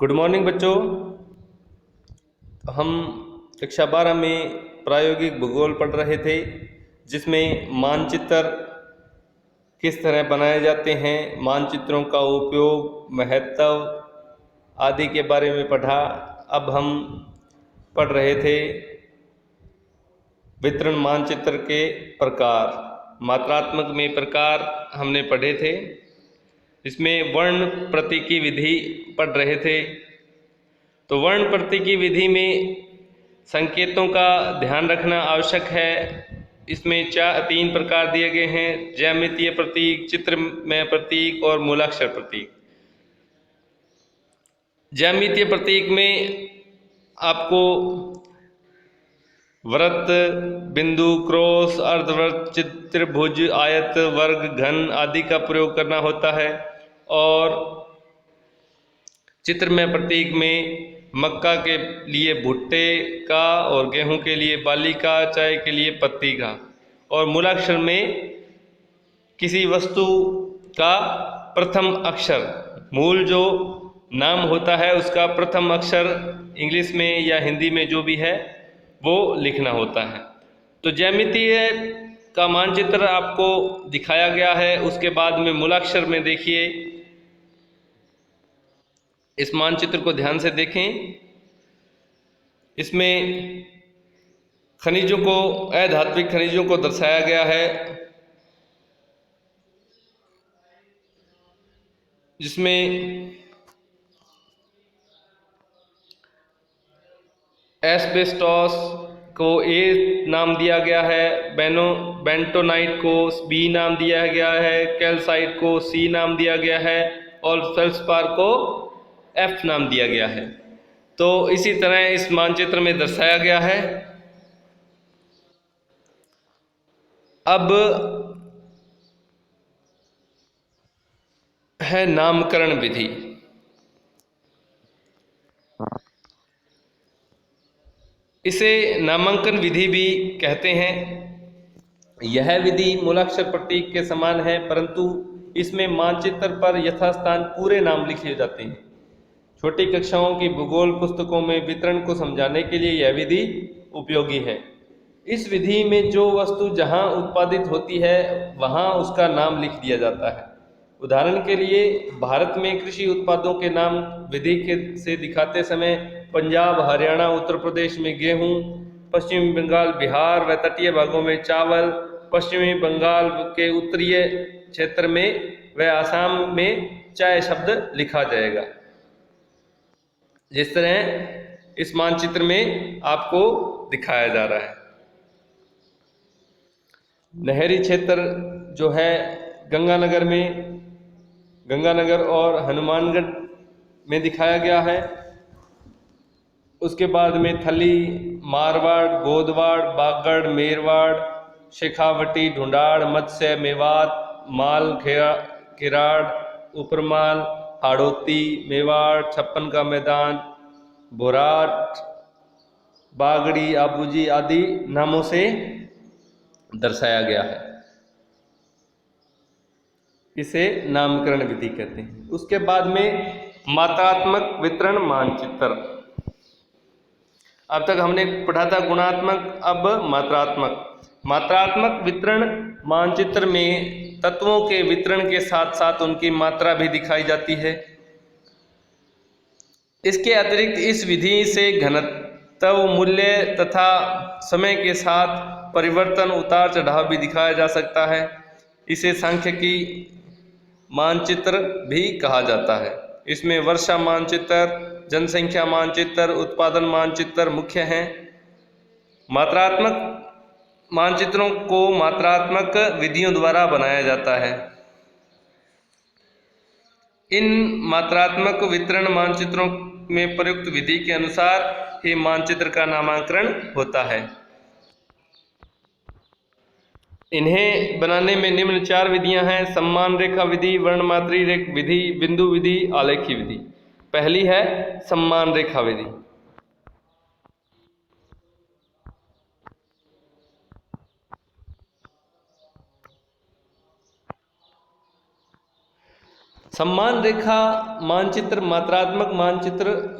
Good morning बच्चों। हम कक्षा 12 में प्रायोगिक भूगोल पढ़ रहे थे, जिसमें मानचित्र किस तरह बनाए जाते हैं, मानचित्रों का उपयोग, महत्व आदि के बारे में पढ़ा। अब हम पढ़ रहे थे वितरण मानचित्र के प्रकार। मात्रात्मक में प्रकार हमने पढ़े थे। इसमें वर्ण प्रतीकी विधि पढ़ रहे थे। तो वर्ण प्रतीकी विधि में संकेतों का ध्यान रखना आवश्यक है। इसमें तीन प्रकार दिए गए हैं: ज्यामितीय प्रतीक, चित्रमय प्रतीक और मूलाक्षर प्रतीक। ज्यामितीय प्रतीक में आपको वृत्त, बिंदु, क्रॉस, अर्धवृत्त, त्रिभुज, आयत, वर्ग, घन आदि का प्रयोग करना होता है। और चित्रमय प्रतीक में मक्का के लिए भुट्टे का और गेहूं के लिए बाली का, चाय के लिए पत्ती का। और मूलाक्षर में किसी वस्तु का प्रथम अक्षर, मूल जो नाम होता है उसका प्रथम अक्षर इंग्लिश में या हिंदी में जो भी है वो लिखना होता है। तो ज्यामितीय का मानचित्र आपको दिखाया गया है। उसके बाद में मूलाक्षर में देखिए, इस मानचित्र को ध्यान से देखें। इसमें खनिजों को, अधात्विक खनिजों को दर्शाया गया है, जिसमें एस्बेस्टॉस को ए नाम दिया गया है, बेंटोनाइट को बी नाम दिया गया है, कैल्साइट को सी नाम दिया गया है और फेल्सपार को एफ नाम दिया गया है। तो इसी तरह इस मानचित्र में दर्शाया गया है। अब है नामकरण विधि। इसे नामांकन विधि भी कहते हैं। यह विधि मूलाक्षर प्रतीक के समान है, परंतु इसमें मानचित्र पर यथास्थान पूरे नाम लिखे जाते हैं। छोटी कक्षाओं की भूगोल पुस्तकों में वितरण को समझाने के लिए यह विधि उपयोगी है। इस विधि में जो वस्तु जहां उत्पादित होती है वहां उसका नाम लिख दिया जाता है। उदाहरण के लिए भारत में कृषि उत्पादों के नाम विधि के से दिखाते समय पंजाब, हरियाणा, उत्तर प्रदेश में गेहूं, पश्चिमी बंगाल, बिहार व तटीय भागों में चावल, पश्चिमी बंगाल के उत्तरीय क्षेत्र में व आसाम में चाय शब्द लिखा जाएगा। जिस तरह इस मानचित्र में आपको दिखाया जा रहा है। नहरी क्षेत्र जो है गंगानगर और हनुमानगढ़ में दिखाया गया है। उसके बाद में थली, मारवाड़, गोदवाड़, बागड़, मेरवाड़, शेखावटी, ढूंढाड़, मत्स्य, मेवात, माल, किराड़, उपरमाल, हाड़ौती, मेवाड़, छप्पन का मैदान, बोराट, बागड़ी, आबूजी आदि नामों से दर्शाया गया है। इसे नामकरण विधि कहते हैं। उसके बाद में मात्रात्मक वितरण मानचित्र। अब तक हमने पढ़ा था गुणात्मक, अब मात्रात्मक। मात्रात्मक वितरण मानचित्र में तत्वों के वितरण के साथ साथ उनकी मात्रा भी दिखाई जाती है। इसके अतिरिक्त इस विधि से घनत्व, मूल्य तथा समय के साथ परिवर्तन, उतार चढ़ाव भी दिखाया जा सकता है। इसे सांख्यिकी मानचित्र भी कहा जाता है। इसमें वर्षा मानचित्र, जनसंख्या मानचित्र, उत्पादन मानचित्र मुख्य हैं। मात्रात्मक मानचित्रों को मात्रात्मक विधियों द्वारा बनाया जाता है। इन मात्रात्मक वितरण मानचित्रों में प्रयुक्त विधि के अनुसार ही मानचित्र का नामकरण होता है। इन्हें बनाने में निम्न 4 विधियां हैं: सम्मान रेखा विधि, वर्णमात्री विधि, बिंदु विधि, आलेखी विधि। पहली है सम्मान रेखा विधि। सम्मान रेखा मानचित्र मात्रात्मक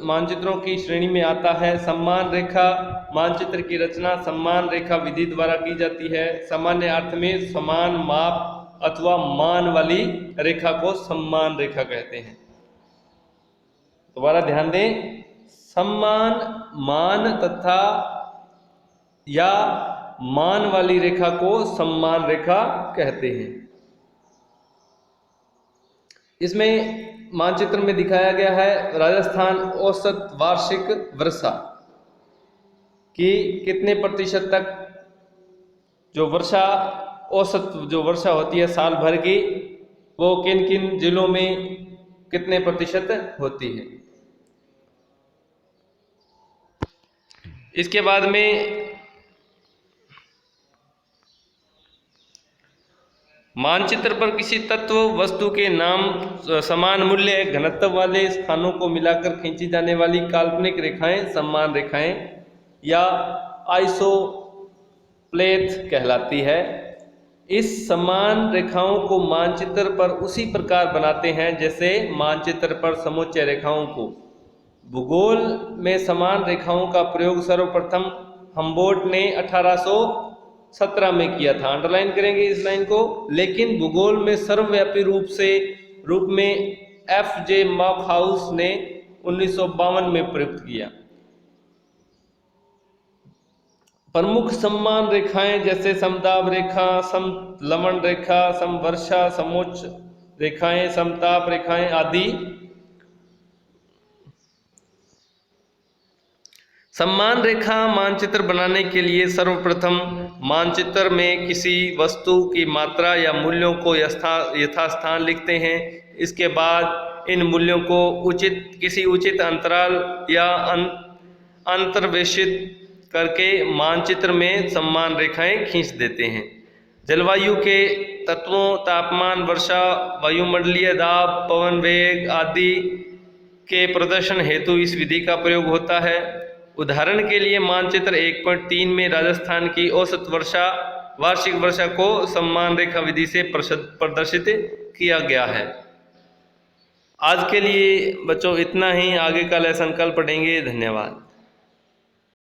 मानचित्रों की श्रेणी में आता है। सम्मान रेखा मानचित्र की रचना सम्मान रेखा विधि द्वारा की जाती है। सामान्य अर्थ में समान माप अथवा मान वाली रेखा को सम्मान रेखा कहते हैं। दोबारा ध्यान दें, सम्मान मान तथा या मान वाली रेखा को सम्मान रेखा कहते हैं। इसमें मानचित्र में दिखाया गया है राजस्थान औसत वार्षिक वर्षा की कितने प्रतिशत तक जो वर्षा औसत जो वर्षा होती है साल भर की, वो किन किन जिलों में कितने प्रतिशत होती है। इसके बाद में मानचित्र पर किसी तत्व वस्तु के नाम समान मूल्य घनत्व वाले स्थानों को मिलाकर खींची जाने वाली काल्पनिक रेखाएं सम्मान रेखाएं या आइसोप्लेथ कहलाती है। इस समान रेखाओं को मानचित्र पर उसी प्रकार बनाते हैं जैसे मानचित्र पर समुच्चय रेखाओं को। भूगोल में समान रेखाओं का प्रयोग सर्वप्रथम हम्बोल्ट ने 1817 में किया था। अंडरलाइन करेंगे इस लाइन को। लेकिन भूगोल में सर्वव्यापी रूप में F.J. मॉकहाउस ने 1952 में प्रयुक्त किया। प्रमुख सम्मान रेखाएं जैसे समदाब रेखा, समलवण रेखा, समवर्षा, समोच्च रेखाएं, समताप रेखाएं आदि। सम्मान रेखा मानचित्र बनाने के लिए सर्वप्रथम मानचित्र में किसी वस्तु की मात्रा या मूल्यों को यथास्थान लिखते हैं। इसके बाद इन मूल्यों को किसी उचित अंतराल या अंतर्वेशित करके मानचित्र में सम्मान रेखाएं खींच देते हैं। जलवायु के तत्वों तापमान, वर्षा, वायुमंडलीय दाब, पवन वेग आदि के प्रदर्शन हेतु इस विधि का प्रयोग होता है। उदाहरण के लिए मानचित्र 1.3 में राजस्थान की औसत वार्षिक वर्षा को सम्मान रेखा विधि से प्रदर्शित किया गया है। आज के लिए बच्चों इतना ही, आगे का लेसन कल पढ़ेंगे। धन्यवाद।